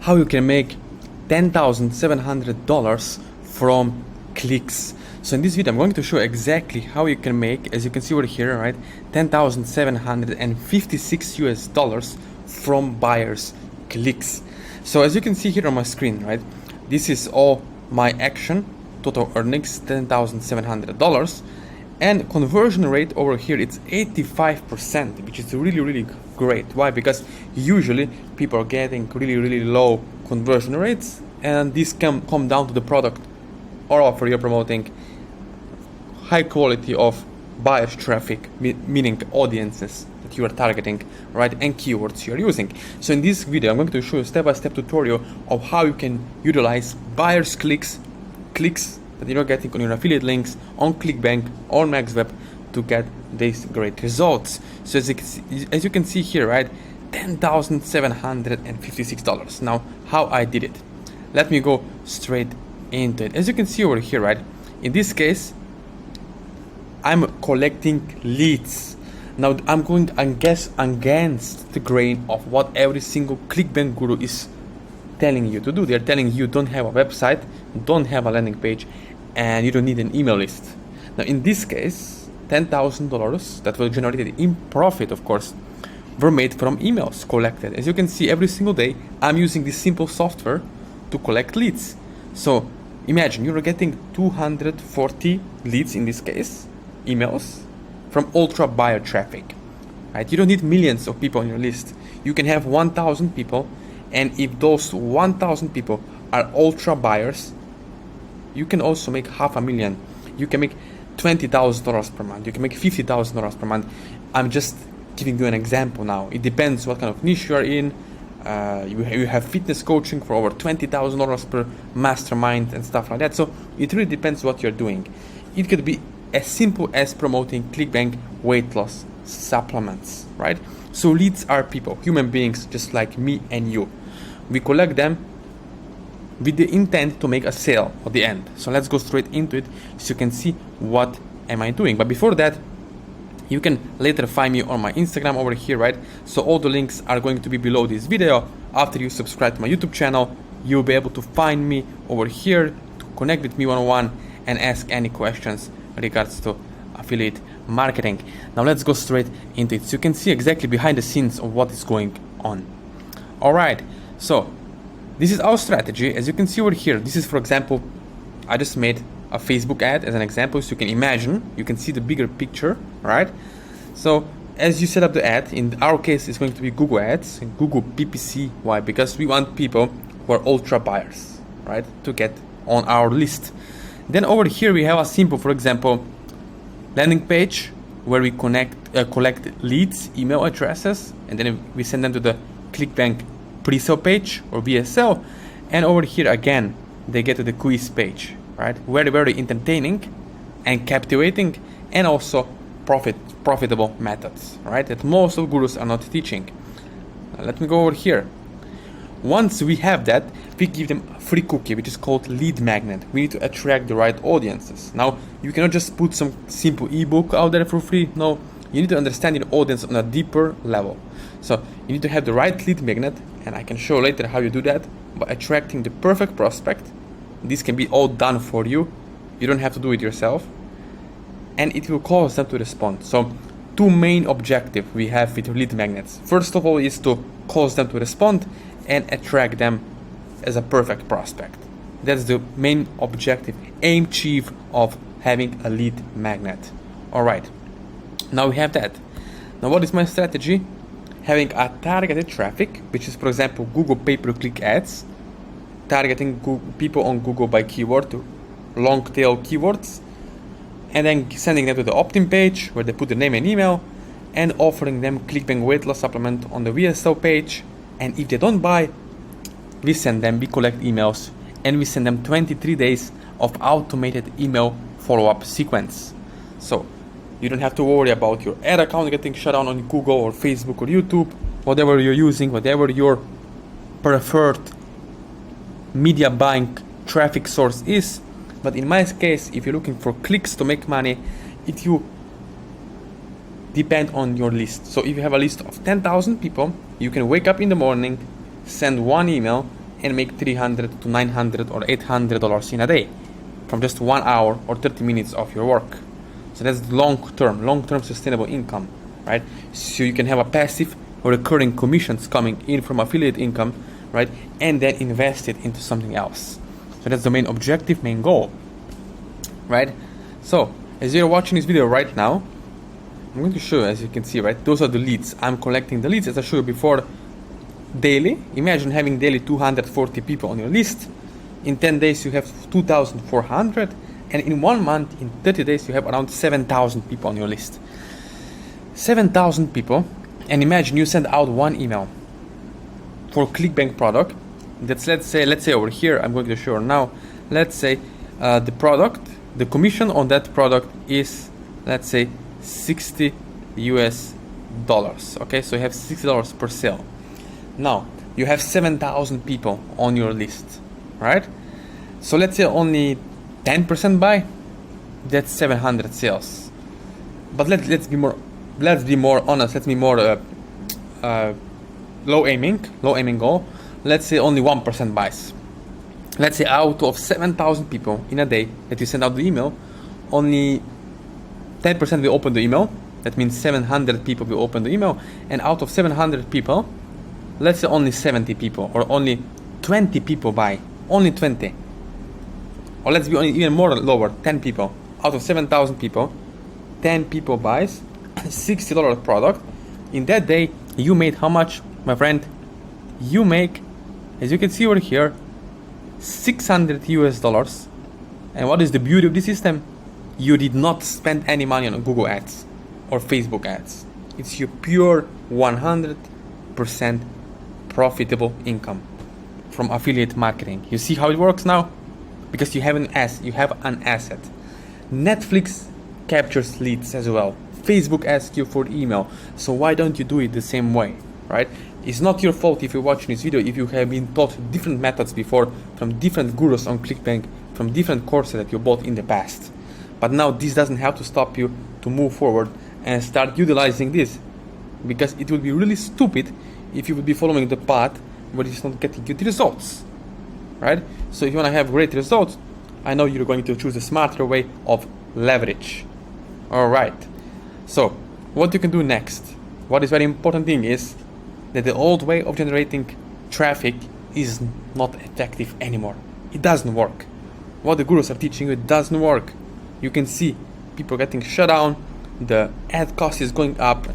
how you can make $10,700 from clicks. So in this video I'm going to show exactly how you can make, as you can see over here, right, $10,756 US from buyers clicks. So as you can see here on my screen, right, this is all my action, total earnings $10,700, and conversion rate over here it's 85%, which is really great. Why? Because usually people are getting really low conversion rates, and this can come down to the product or offer you're promoting. High quality of buyers traffic, meaning audiences that you are targeting, right, and keywords you're using. So in this video I'm going to show you a step-by-step tutorial of how you can utilize buyers clicks that you're getting on your affiliate links on ClickBank or MaxWeb to get these great results. So as you can see here, right, $10,756. Now how I did it, let me go straight into it. As you can see over here, right, in this case I'm collecting leads. Now I'm going against the grain of what every single ClickBank guru is telling you to do. They're telling you don't have a website, don't have a landing page, and you don't need an email list. Now in this case, $10,000 that were generated in profit, of course, were made from emails collected. As you can see, every single day I'm using this simple software to collect leads. So imagine you're getting 240 leads, in this case emails, from ultra buyer traffic, right? You don't need millions of people on your list. You can have 1,000 people, and if those 1,000 people are ultra buyers, you can also make $500,000. You can make $20,000 per month. You can make $50,000 per month. I'm just giving you an example now. It depends what kind of niche you are in. You have fitness coaching for over $20,000 per mastermind and stuff like that. So it really depends what you're doing. It could be as simple as promoting ClickBank weight loss supplements, right? So leads are people, human beings just like me and you. We collect them with the intent to make a sale at the end. So let's go straight into it so you can see what am I doing. But before that, you can later find me on my Instagram over here, right? So all the links are going to be below this video. After you subscribe to my YouTube channel, you'll be able to find me over here to connect with me one-on-one and ask any questions regards to affiliate marketing. Now let's go straight into it so you can see exactly behind the scenes of what is going on. Alright, so this is our strategy. As you can see over here, this is, for example, I just made a Facebook ad as an example so you can imagine, you can see the bigger picture, right? So as you set up the ad, in our case it's going to be Google Ads, Google PPC. Why? Because we want people who are ultra buyers, right, to get on our list. Then over here we have a simple, for example, landing page where we collect leads, email addresses, and then we send them to the ClickBank pre-sale page or VSL. And over here again they get to the quiz page, right? Very entertaining and captivating, and also profitable methods, right, that most of gurus are not teaching. Now let me go over here. Once we have that, we give them a free cookie, which is called lead magnet. We need to attract the right audiences. Now, you cannot just put some simple ebook out there for free. No, you need to understand your audience on a deeper level. So you need to have the right lead magnet, and I can show later how you do that by attracting the perfect prospect. This can be all done for you. You don't have to do it yourself. And it will cause them to respond. So two main objectives we have with lead magnets. First of all is to cause them to respond and attract them as a perfect prospect. That's the main objective, aim chief of having a lead magnet. Alright, now we have that. Now what is my strategy? Having a targeted traffic, which is, for example, Google pay-per-click ads, targeting people on Google by keyword to long tail keywords, and then sending them to the opt-in page where they put their name and email, and offering them ClickBank weight loss supplement on the VSL page. And if they don't buy, we collect emails, and we send them 23 days of automated email follow-up sequence. So you don't have to worry about your ad account getting shut down on Google or Facebook or YouTube, whatever you're using, whatever your preferred media buying traffic source is. But in my case, if you're looking for clicks to make money, it will depend on your list. So if you have a list of 10,000 people, you can wake up in the morning, send one email, and make $300 to $900 or $800 in a day from just 1 hour or 30 minutes of your work. So that's long-term sustainable income, right? So you can have a passive or recurring commissions coming in from affiliate income, right? And then invest it into something else. So that's the main objective, main goal, right? So as you're watching this video right now, I'm going to show you, as you can see, right? Those are the leads. I'm collecting the leads, as I showed you before, daily. Imagine having daily 240 people on your list. In 10 days, you have 2,400. And in 1 month, in 30 days, you have around 7,000 people on your list. 7,000 people. And imagine you send out one email for ClickBank product. That's, let's say over here, I'm going to show you now. Let's say the commission on that product is, let's say, $60 US. Okay, so you have $60 per sale. Now you have 7,000 people on your list, right? So let's say only 10% buy, that's 700 sales. But let's be more honest. Let's be more low aiming goal. Let's say only 1% buys. Let's say out of 7,000 people in a day that you send out the email, only 10% will open the email. That means 700 people will open the email, and out of 700 people, let's say only 70 people or only 20 people buy. Only 20. Or let's be even more lower, 10 people. Out of 7,000 people, 10 people buys $60 product. In that day, you made how much, my friend? You make, as you can see over here, $600 US. And what is the beauty of this system? You did not spend any money on Google ads or Facebook ads. It's your pure 100% profitable income from affiliate marketing. You see how it works now? Because you have an asset. Netflix captures leads as well. Facebook asks you for email. So why don't you do it the same way, right? It's not your fault if you're watching this video if you have been taught different methods before from different gurus on ClickBank, from different courses that you bought in the past. But now this doesn't have to stop you to move forward and start utilizing this, because it would be really stupid if you would be following the path but it's not getting you the results, right? So if you want to have great results, I know you're going to choose a smarter way of leverage. All right. So what you can do next, what is very important thing is that the old way of generating traffic is not effective anymore. It doesn't work. What the gurus are teaching you, it doesn't work. You can see people getting shut down, the ad cost is going up,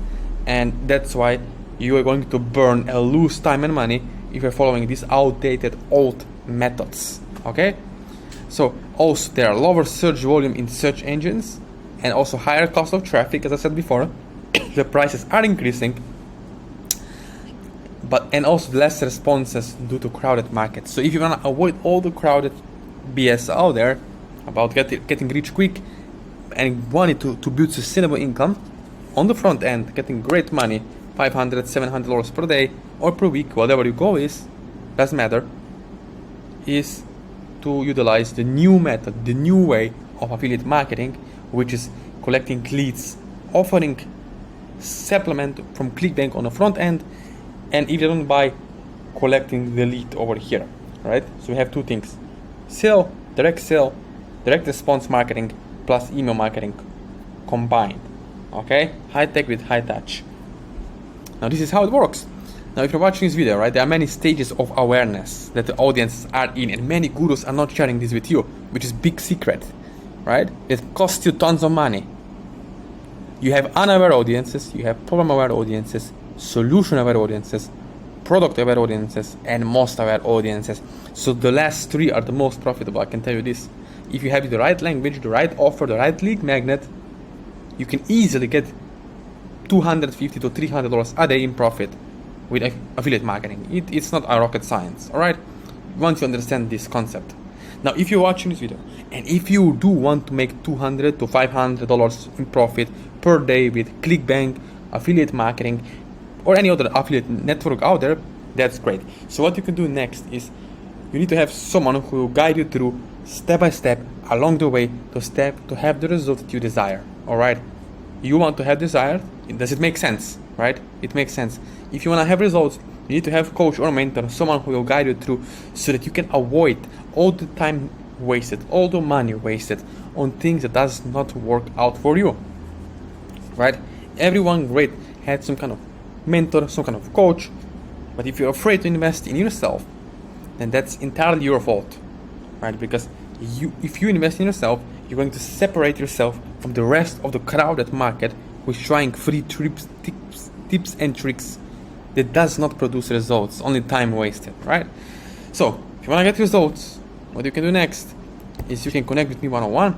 and that's why you are going to burn and lose time and money if you're following these outdated old methods. Okay? So also there are lower search volume in search engines and also higher cost of traffic, as I said before. The prices are increasing, and also less responses due to crowded markets. So if you want to avoid all the crowded BS out there about getting rich quick and wanting to build sustainable income on the front end, getting great money, $500, $700 per day or per week, whatever your goal is, doesn't matter, is to utilize the new method, the new way of affiliate marketing, which is collecting leads, offering supplement from ClickBank on the front end, and if you don't buy, collecting the lead over here, right? So we have two things: direct response marketing plus email marketing combined. Okay, high tech with high touch. Now this is how it works. Now if you're watching this video, right, there are many stages of awareness that the audiences are in, and many gurus are not sharing this with you, which is big secret, right? It costs you tons of money. You have unaware audiences, you have problem-aware audiences, solution-aware audiences, product-aware audiences, and most-aware audiences. So the last three are the most profitable, I can tell you this. If you have the right language, the right offer, the right lead magnet, you can easily get $250 to $300 a day in profit with affiliate marketing. It's not a rocket science, all right? Once you understand this concept. Now, if you're watching this video, and if you do want to make $200 to $500 in profit per day with ClickBank, affiliate marketing, or any other affiliate network out there, that's great. So what you can do next is you need to have someone who will guide you through step by step along the way to have the result that you desire. All right, you want to have desired. Does it make sense? Right? It makes sense. If you want to have results, You need to have a coach or a mentor, someone who will guide you through, so that you can avoid all the time wasted, all the money wasted on things that does not work out for you. Right? Everyone great had some kind of mentor, some kind of coach, but if you're afraid to invest in yourself, then that's entirely your fault. Right? Because if you invest in yourself, you're going to separate yourself from the rest of the crowded market who's trying free tips and tricks that does not produce results, only time wasted, right? So if you want to get results, what you can do next is you can connect with me one-on-one.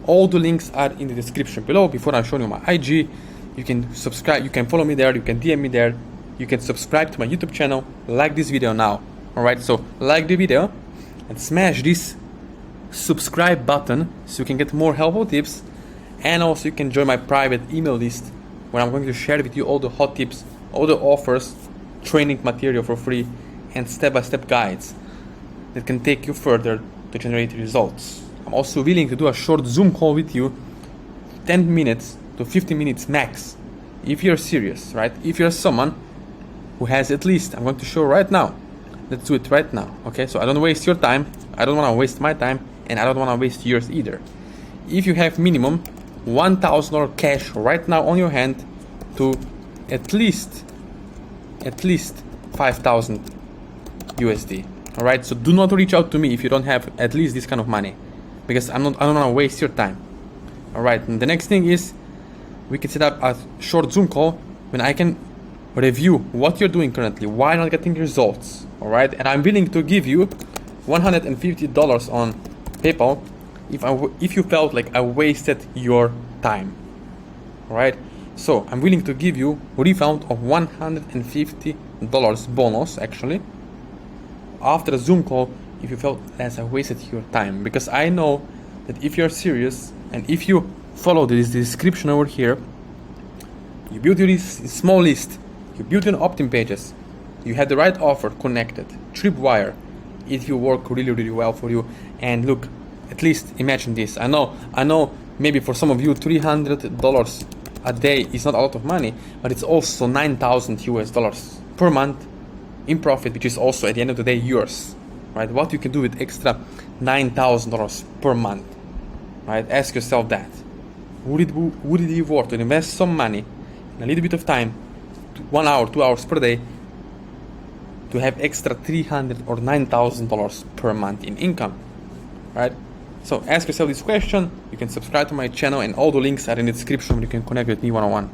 All the links are in the description below. Before I show you my IG, you can subscribe, you can follow me there, you can DM me there, you can subscribe to my YouTube channel, like this video now. Alright, so like the video and smash this subscribe button so you can get more helpful tips, and also you can join my private email list where I'm going to share with you all the hot tips, all the offers, training material for free, and step-by-step guides that can take you further to generate results. I'm also willing to do a short Zoom call with you, 10 minutes to 15 minutes max, if you're serious, right? If you're someone who has at least, I'm going to show right now, let's do it right now, okay? So I don't waste your time, I don't want to waste my time, and I don't want to waste yours either. If you have minimum $1,000 cash right now on your hand to at least 5,000 USD. All right, so do not reach out to me if you don't have at least this kind of money, because I don't want to waste your time. All right, and the next thing is we can set up a short Zoom call when I can review what you're doing currently, why not getting results. All right, and I'm willing to give you $150 on PayPal if you felt like I wasted your time. All right, so I'm willing to give you a refund of $150 bonus actually after a Zoom call if you felt as I wasted your time, because I know that if you're serious and if you follow this description over here, you build your small list, you build your opt-in pages, you had the right offer connected, tripwire, it will work really well for you. And look, at least imagine this. I know maybe for some of you $300 a day is not a lot of money, but it's also 9,000 US dollars per month in profit, which is also at the end of the day yours, right? What you can do with extra $9,000 per month, right? Ask yourself that. Would it be worth to invest some money, a little bit of time, 1 hour, 2 hours per day, to have extra $300 or $9,000 per month in income, right? So ask yourself this question. You can subscribe to my channel, and all the links are in the description where you can connect with me one-on-one.